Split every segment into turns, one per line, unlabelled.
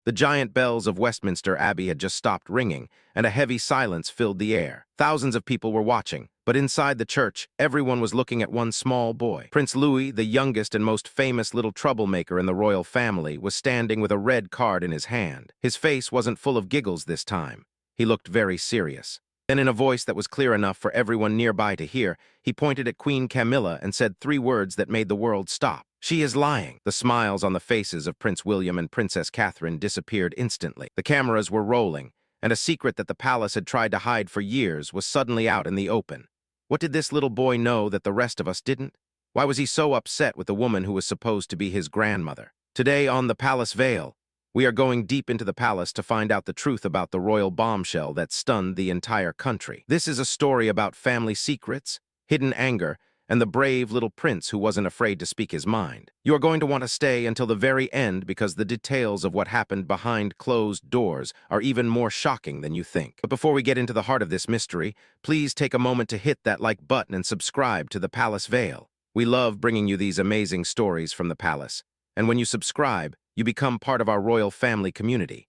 The giant bells of Westminster Abbey had just stopped ringing, and a heavy silence filled the air. Thousands of people were watching, but inside the church, everyone was looking at one small boy. Prince Louis, the youngest and most famous little troublemaker in the royal family, was standing with a red card in his hand. His face wasn't full of giggles this time. He looked very serious. Then, in a voice that was clear enough for everyone nearby to hear, he pointed at Queen Camilla and said 3 words that made the world stop. "She is lying." The smiles on the faces of Prince William and Princess Catherine disappeared instantly. The cameras were rolling, and a secret that the palace had tried to hide for years was suddenly out in the open. What did this little boy know that the rest of us didn't? Why was he so upset with the woman who was supposed to be his grandmother? Today on the Palace Veil, we are going deep into the palace to find out the truth about the royal bombshell that stunned the entire country. This is a story about family secrets, hidden anger, and the brave little prince who wasn't afraid to speak his mind. You are going to want to stay until the very end because the details of what happened behind closed doors are even more shocking than you think. But before we get into the heart of this mystery, please take a moment to hit that like button and subscribe to the Palace Veil. We love bringing you these amazing stories from the palace, and when you subscribe, you become part of our royal family community.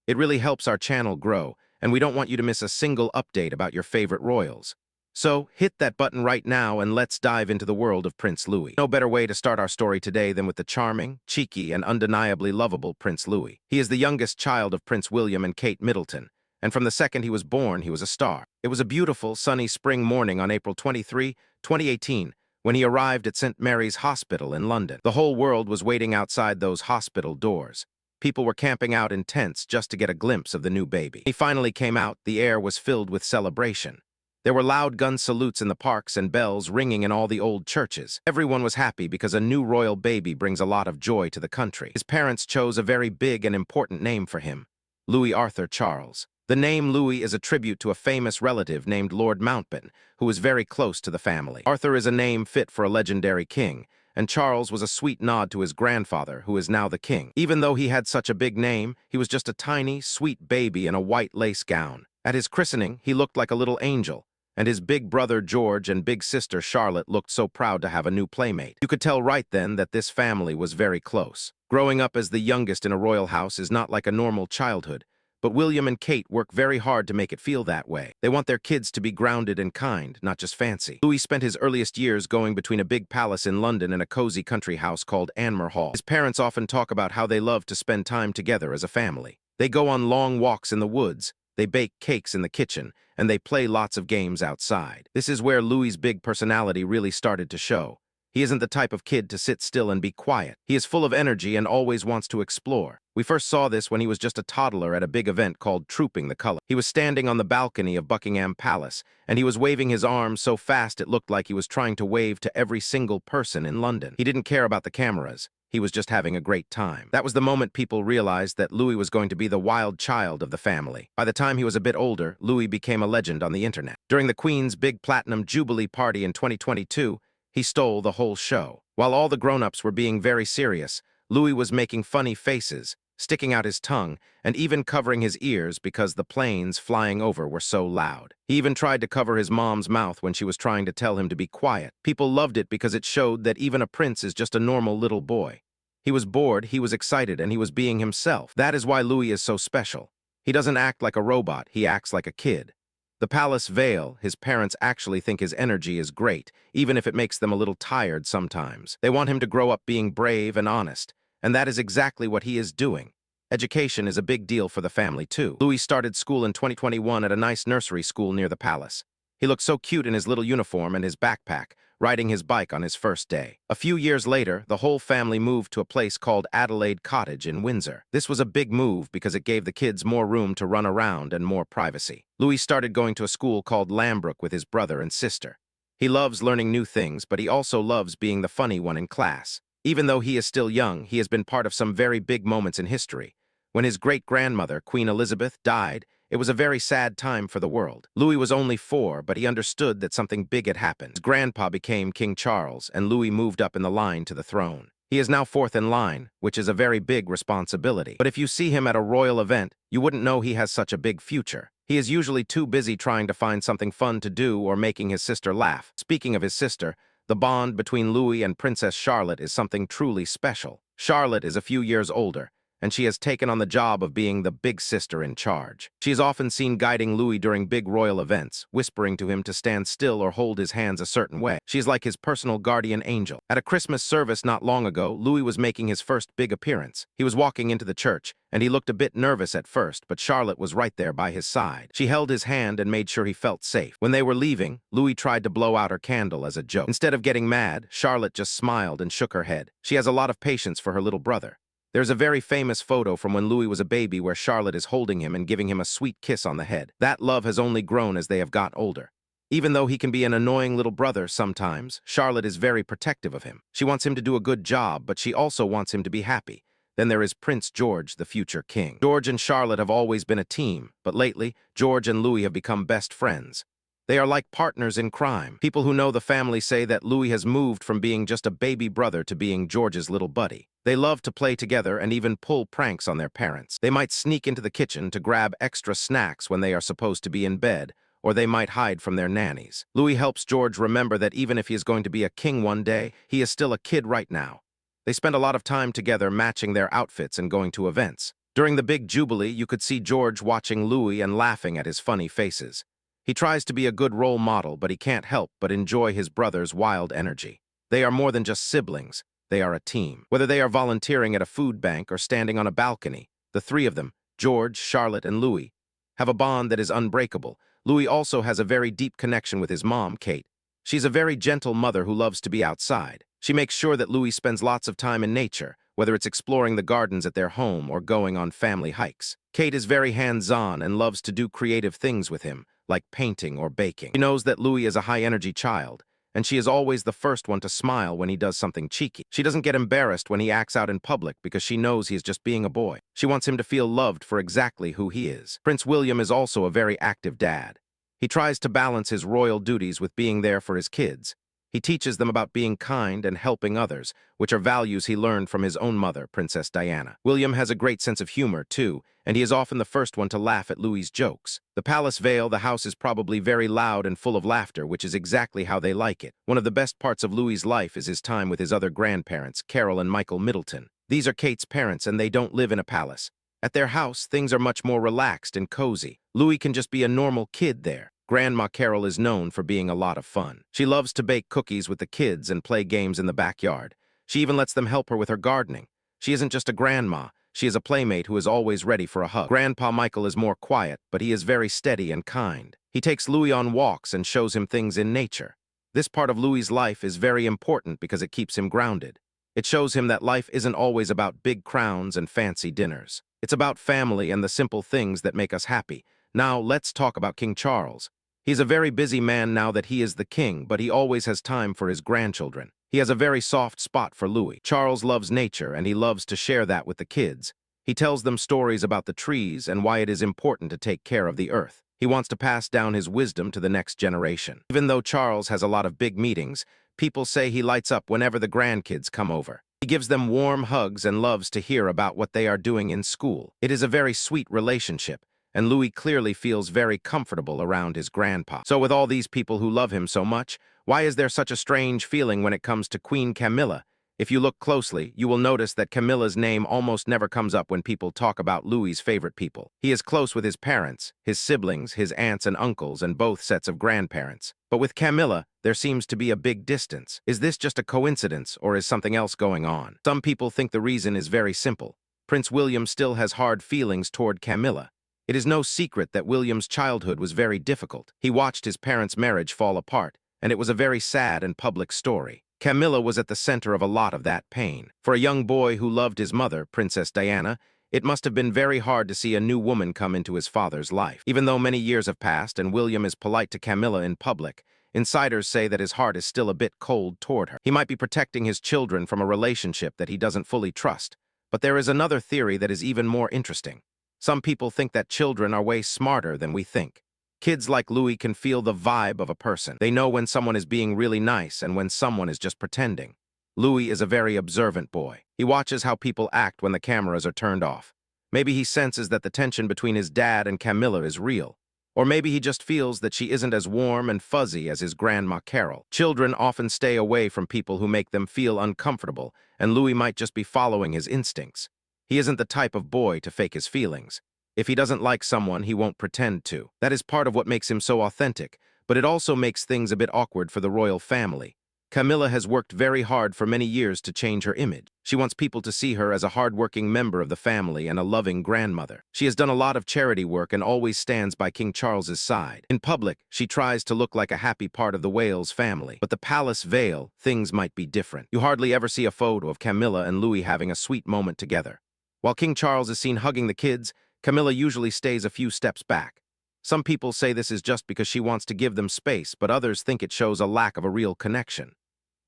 It really helps our channel grow, and we don't want you to miss a single update about your favorite royals. So, hit that button right now and let's dive into the world of Prince Louis. No better way to start our story today than with the charming, cheeky, and undeniably lovable Prince Louis. He is the youngest child of Prince William and Kate Middleton, and from the second he was born, he was a star. It was a beautiful, sunny spring morning on April 23, 2018, when he arrived at St. Mary's Hospital in London. The whole world was waiting outside those hospital doors. People were camping out in tents just to get a glimpse of the new baby. He finally came out. The air was filled with celebration. There were loud gun salutes in the parks and bells ringing in all the old churches. Everyone was happy because a new royal baby brings a lot of joy to the country. His parents chose a very big and important name for him, Louis Arthur Charles. The name Louis is a tribute to a famous relative named Lord Mountbatten, who was very close to the family. Arthur is a name fit for a legendary king, and Charles was a sweet nod to his grandfather, who is now the king. Even though he had such a big name, he was just a tiny, sweet baby in a white lace gown. At his christening, he looked like a little angel, and his big brother George and big sister Charlotte looked so proud to have a new playmate. You could tell right then that this family was very close. Growing up as the youngest in a royal house is not like a normal childhood, but William and Kate work very hard to make it feel that way. They want their kids to be grounded and kind, not just fancy. Louis spent his earliest years going between a big palace in London and a cozy country house called Anmer Hall. His parents often talk about how they love to spend time together as a family. They go on long walks in the woods, they bake cakes in the kitchen, and they play lots of games outside. This is where Louis's big personality really started to show. He isn't the type of kid to sit still and be quiet. He is full of energy and always wants to explore. We first saw this when he was just a toddler at a big event called Trooping the Color. He was standing on the balcony of Buckingham Palace, and he was waving his arms so fast it looked like he was trying to wave to every single person in London. He didn't care about the cameras. He was just having a great time. That was the moment people realized that Louis was going to be the wild child of the family. By the time he was a bit older, Louis became a legend on the internet. During the Queen's big Platinum Jubilee party in 2022, he stole the whole show. While all the grown-ups were being very serious, Louis was making funny faces, sticking out his tongue, and even covering his ears because the planes flying over were so loud. He even tried to cover his mom's mouth when she was trying to tell him to be quiet. People loved it because it showed that even a prince is just a normal little boy. He was bored, he was excited, and he was being himself. That is why Louis is so special. He doesn't act like a robot, he acts like a kid. The Palace Veil, his parents actually think his energy is great, even if it makes them a little tired sometimes. They want him to grow up being brave and honest, and that is exactly what he is doing. Education is a big deal for the family, too. Louis started school in 2021 at a nice nursery school near the palace. He looked so cute in his little uniform and his backpack, riding his bike on his first day. A few years later, the whole family moved to a place called Adelaide Cottage in Windsor. This was a big move because it gave the kids more room to run around and more privacy. Louis started going to a school called Lambrook with his brother and sister. He loves learning new things, but he also loves being the funny one in class. Even though he is still young, he has been part of some very big moments in history. When his great-grandmother, Queen Elizabeth, died, it was a very sad time for the world. Louis was only 4, but he understood that something big had happened. His grandpa became King Charles, and Louis moved up in the line to the throne. He is now 4th in line, which is a very big responsibility. But if you see him at a royal event, you wouldn't know he has such a big future. He is usually too busy trying to find something fun to do or making his sister laugh. Speaking of his sister, the bond between Louis and Princess Charlotte is something truly special. Charlotte is a few years older, and she has taken on the job of being the big sister in charge. She is often seen guiding Louis during big royal events, whispering to him to stand still or hold his hands a certain way. She is like his personal guardian angel. At a Christmas service not long ago, Louis was making his first big appearance. He was walking into the church, and he looked a bit nervous at first, but Charlotte was right there by his side. She held his hand and made sure he felt safe. When they were leaving, Louis tried to blow out her candle as a joke. Instead of getting mad, Charlotte just smiled and shook her head. She has a lot of patience for her little brother. There's a very famous photo from when Louis was a baby where Charlotte is holding him and giving him a sweet kiss on the head. That love has only grown as they have got older. Even though he can be an annoying little brother sometimes, Charlotte is very protective of him. She wants him to do a good job, but she also wants him to be happy. Then there is Prince George, the future king. George and Charlotte have always been a team, but lately, George and Louis have become best friends. They are like partners in crime. People who know the family say that Louis has moved from being just a baby brother to being George's little buddy. They love to play together and even pull pranks on their parents. They might sneak into the kitchen to grab extra snacks when they are supposed to be in bed, or they might hide from their nannies. Louis helps George remember that even if he is going to be a king one day, he is still a kid right now. They spend a lot of time together matching their outfits and going to events. During the big jubilee, you could see George watching Louis and laughing at his funny faces. He tries to be a good role model, but he can't help but enjoy his brother's wild energy. They are more than just siblings. They are a team. Whether they are volunteering at a food bank or standing on a balcony, the three of them, George, Charlotte, and Louis, have a bond that is unbreakable. Louis also has a very deep connection with his mom, Kate. She's a very gentle mother who loves to be outside. She makes sure that Louis spends lots of time in nature, whether it's exploring the gardens at their home or going on family hikes. Kate is very hands-on and loves to do creative things with him, like painting or baking. She knows that Louis is a high-energy child, and she is always the first one to smile when he does something cheeky. She doesn't get embarrassed when he acts out in public because she knows he is just being a boy. She wants him to feel loved for exactly who he is. Prince William is also a very active dad. He tries to balance his royal duties with being there for his kids. He teaches them about being kind and helping others, which are values he learned from his own mother, Princess Diana. William has a great sense of humor, too, and he is often the first one to laugh at Louis's jokes. The Palace Vale, the house is probably very loud and full of laughter, which is exactly how they like it. One of the best parts of Louis's life is his time with his other grandparents, Carol and Michael Middleton. These are Kate's parents, and they don't live in a palace. At their house, things are much more relaxed and cozy. Louis can just be a normal kid there. Grandma Carol is known for being a lot of fun. She loves to bake cookies with the kids and play games in the backyard. She even lets them help her with her gardening. She isn't just a grandma. She is a playmate who is always ready for a hug. Grandpa Michael is more quiet, but he is very steady and kind. He takes Louis on walks and shows him things in nature. This part of Louis's life is very important because it keeps him grounded. It shows him that life isn't always about big crowns and fancy dinners. It's about family and the simple things that make us happy. Now, let's talk about King Charles. He's a very busy man now that he is the king, but he always has time for his grandchildren. He has a very soft spot for Louis. Charles loves nature, and he loves to share that with the kids. He tells them stories about the trees and why it is important to take care of the earth. He wants to pass down his wisdom to the next generation. Even though Charles has a lot of big meetings, people say he lights up whenever the grandkids come over. He gives them warm hugs and loves to hear about what they are doing in school. It is a very sweet relationship, and Louis clearly feels very comfortable around his grandpa. So with all these people who love him so much, why is there such a strange feeling when it comes to Queen Camilla? If you look closely, you will notice that Camilla's name almost never comes up when people talk about Louis's favorite people. He is close with his parents, his siblings, his aunts and uncles, and both sets of grandparents. But with Camilla, there seems to be a big distance. Is this just a coincidence, or is something else going on? Some people think the reason is very simple. Prince William still has hard feelings toward Camilla. It is no secret that William's childhood was very difficult. He watched his parents' marriage fall apart, and it was a very sad and public story. Camilla was at the center of a lot of that pain. For a young boy who loved his mother, Princess Diana, it must have been very hard to see a new woman come into his father's life. Even though many years have passed and William is polite to Camilla in public, insiders say that his heart is still a bit cold toward her. He might be protecting his children from a relationship that he doesn't fully trust. But there is another theory that is even more interesting. Some people think that children are way smarter than we think. Kids like Louis can feel the vibe of a person. They know when someone is being really nice and when someone is just pretending. Louis is a very observant boy. He watches how people act when the cameras are turned off. Maybe he senses that the tension between his dad and Camilla is real. Or maybe he just feels that she isn't as warm and fuzzy as his grandma Carol. Children often stay away from people who make them feel uncomfortable, and Louis might just be following his instincts. He isn't the type of boy to fake his feelings. If he doesn't like someone, he won't pretend to. That is part of what makes him so authentic, but it also makes things a bit awkward for the royal family. Camilla has worked very hard for many years to change her image. She wants people to see her as a hard-working member of the family and a loving grandmother. She has done a lot of charity work and always stands by King Charles's side. In public, she tries to look like a happy part of the Wales family. But the palace veil, things might be different. You hardly ever see a photo of Camilla and Louis having a sweet moment together. While King Charles is seen hugging the kids, Camilla usually stays a few steps back. Some people say this is just because she wants to give them space, but others think it shows a lack of a real connection.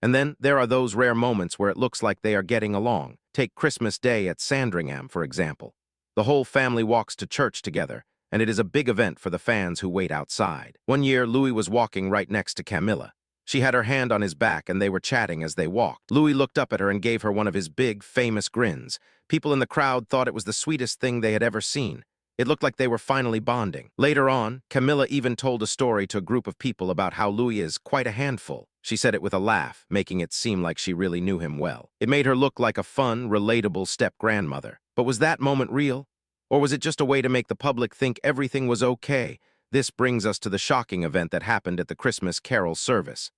And then there are those rare moments where it looks like they are getting along. Take Christmas Day at Sandringham, for example. The whole family walks to church together, and it is a big event for the fans who wait outside. One year, Louis was walking right next to Camilla. She had her hand on his back, and they were chatting as they walked. Louis looked up at her and gave her one of his big, famous grins. People in the crowd thought it was the sweetest thing they had ever seen. It looked like they were finally bonding. Later on, Camilla even told a story to a group of people about how Louis is quite a handful. She said it with a laugh, making it seem like she really knew him well. It made her look like a fun, relatable step-grandmother. But was that moment real? Or was it just a way to make the public think everything was okay? This brings us to the shocking event that happened at the Christmas carol service.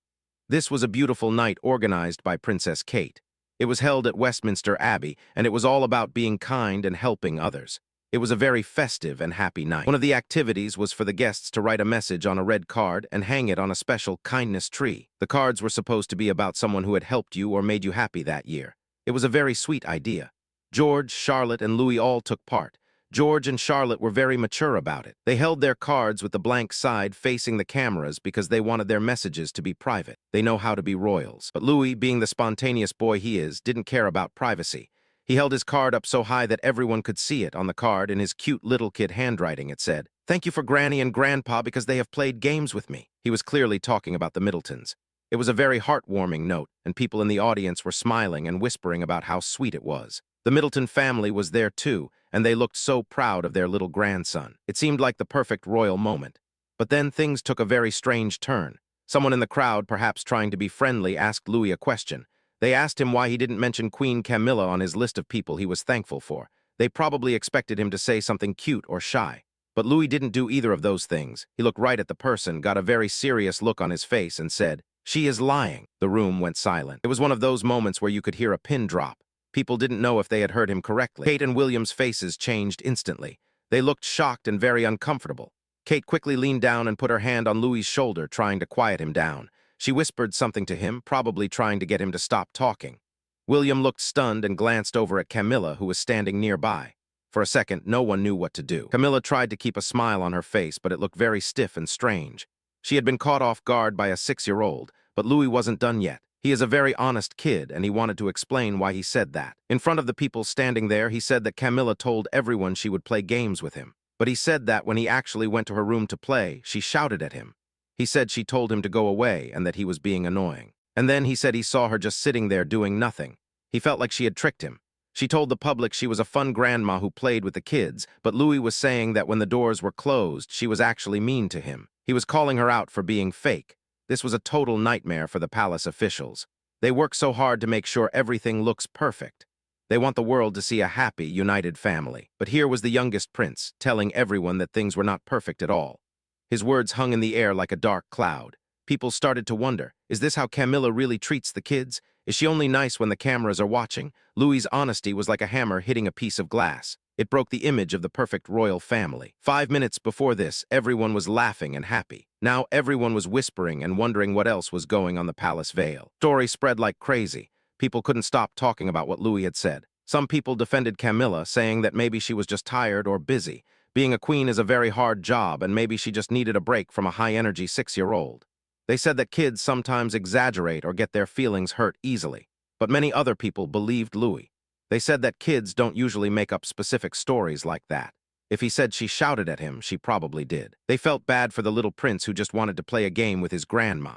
This was a beautiful night organized by Princess Kate. It was held at Westminster Abbey, and it was all about being kind and helping others. It was a very festive and happy night. One of the activities was for the guests to write a message on a red card and hang it on a special kindness tree. The cards were supposed to be about someone who had helped you or made you happy that year. It was a very sweet idea. George, Charlotte, and Louis all took part. George and Charlotte were very mature about it. They held their cards with the blank side facing the cameras because they wanted their messages to be private. They know how to be royals. But Louis, being the spontaneous boy he is, didn't care about privacy. He held his card up so high that everyone could see it. On the card, in his cute little kid handwriting, it said, "Thank you for Granny and Grandpa because they have played games with me." He was clearly talking about the Middletons. It was a very heartwarming note, and people in the audience were smiling and whispering about how sweet it was. The Middleton family was there too, and they looked so proud of their little grandson. It seemed like the perfect royal moment. But then things took a very strange turn. Someone in the crowd, perhaps trying to be friendly, asked Louis a question. They asked him why he didn't mention Queen Camilla on his list of people he was thankful for. They probably expected him to say something cute or shy. But Louis didn't do either of those things. He looked right at the person, got a very serious look on his face, and said, "She is lying." The room went silent. It was one of those moments where you could hear a pin drop. People didn't know if they had heard him correctly. Kate and William's faces changed instantly. They looked shocked and very uncomfortable. Kate quickly leaned down and put her hand on Louis's shoulder, trying to quiet him down. She whispered something to him, probably trying to get him to stop talking. William looked stunned and glanced over at Camilla, who was standing nearby. For a second, no one knew what to do. Camilla tried to keep a smile on her face, but it looked very stiff and strange. She had been caught off guard by a 6-year-old, but Louis wasn't done yet. He is a very honest kid, and he wanted to explain why he said that. In front of the people standing there, he said that Camilla told everyone she would play games with him. But he said that when he actually went to her room to play, she shouted at him. He said she told him to go away and that he was being annoying. And then he said he saw her just sitting there doing nothing. He felt like she had tricked him. She told the public she was a fun grandma who played with the kids, but Louis was saying that when the doors were closed, she was actually mean to him. He was calling her out for being fake. This was a total nightmare for the palace officials. They work so hard to make sure everything looks perfect. They want the world to see a happy, united family. But here was the youngest prince, telling everyone that things were not perfect at all. His words hung in the air like a dark cloud. People started to wonder, is this how Camilla really treats the kids? Is she only nice when the cameras are watching? Louis's honesty was like a hammer hitting a piece of glass. It broke the image of the perfect royal family. 5 minutes before this, everyone was laughing and happy. Now everyone was whispering and wondering what else was going on the palace veil. Story spread like crazy. People couldn't stop talking about what Louis had said. Some people defended Camilla, saying that maybe she was just tired or busy. Being a queen is a very hard job, and maybe she just needed a break from a high-energy 6-year-old. They said that kids sometimes exaggerate or get their feelings hurt easily. But many other people believed Louis. They said that kids don't usually make up specific stories like that. If he said she shouted at him, she probably did. They felt bad for the little prince who just wanted to play a game with his grandma.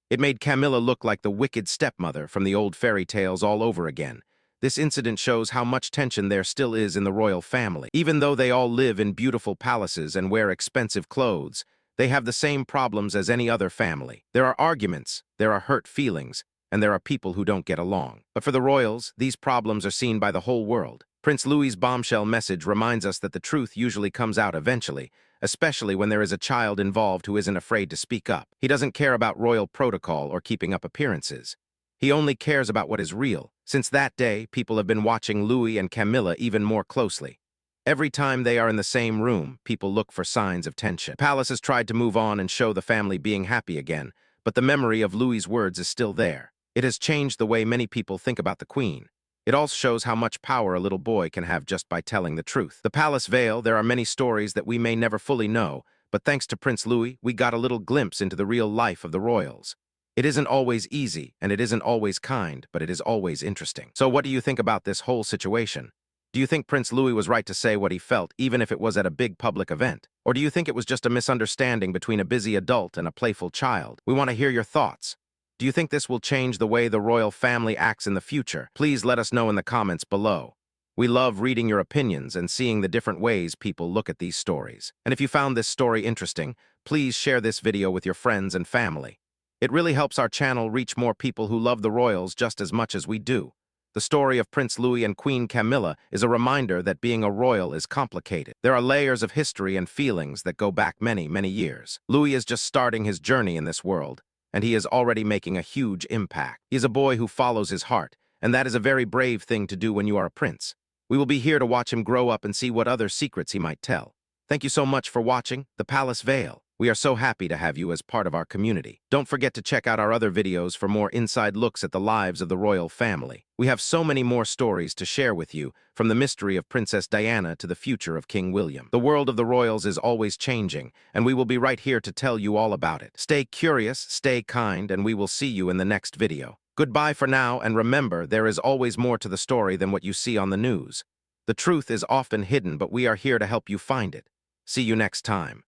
It made Camilla look like the wicked stepmother from the old fairy tales all over again. This incident shows how much tension there still is in the royal family. Even though they all live in beautiful palaces and wear expensive clothes, they have the same problems as any other family. There are arguments, there are hurt feelings, and there are people who don't get along. But for the royals, these problems are seen by the whole world. Prince Louis's bombshell message reminds us that the truth usually comes out eventually, especially when there is a child involved who isn't afraid to speak up. He doesn't care about royal protocol or keeping up appearances. He only cares about what is real. Since that day, people have been watching Louis and Camilla even more closely. Every time they are in the same room, people look for signs of tension. The palace has tried to move on and show the family being happy again, but the memory of Louis's words is still there. It has changed the way many people think about the Queen. It also shows how much power a little boy can have just by telling the truth. The Palace Vale, there are many stories that we may never fully know, but thanks to Prince Louis, we got a little glimpse into the real life of the royals. It isn't always easy, and it isn't always kind, but it is always interesting. So what do you think about this whole situation? Do you think Prince Louis was right to say what he felt, even if it was at a big public event? Or do you think it was just a misunderstanding between a busy adult and a playful child? We want to hear your thoughts. Do you think this will change the way the royal family acts in the future? Please let us know in the comments below. We love reading your opinions and seeing the different ways people look at these stories. And if you found this story interesting, please share this video with your friends and family. It really helps our channel reach more people who love the royals just as much as we do. The story of Prince Louis and Queen Camilla is a reminder that being a royal is complicated. There are layers of history and feelings that go back many, many years. Louis is just starting his journey in this world, and he is already making a huge impact. He is a boy who follows his heart, and that is a very brave thing to do when you are a prince. We will be here to watch him grow up and see what other secrets he might tell. Thank you so much for watching The Palace Vale. We are so happy to have you as part of our community. Don't forget to check out our other videos for more inside looks at the lives of the royal family. We have so many more stories to share with you, from the mystery of Princess Diana to the future of King William. The world of the royals is always changing, and we will be right here to tell you all about it. Stay curious, stay kind, and we will see you in the next video. Goodbye for now, and remember, there is always more to the story than what you see on the news. The truth is often hidden, but we are here to help you find it. See you next time.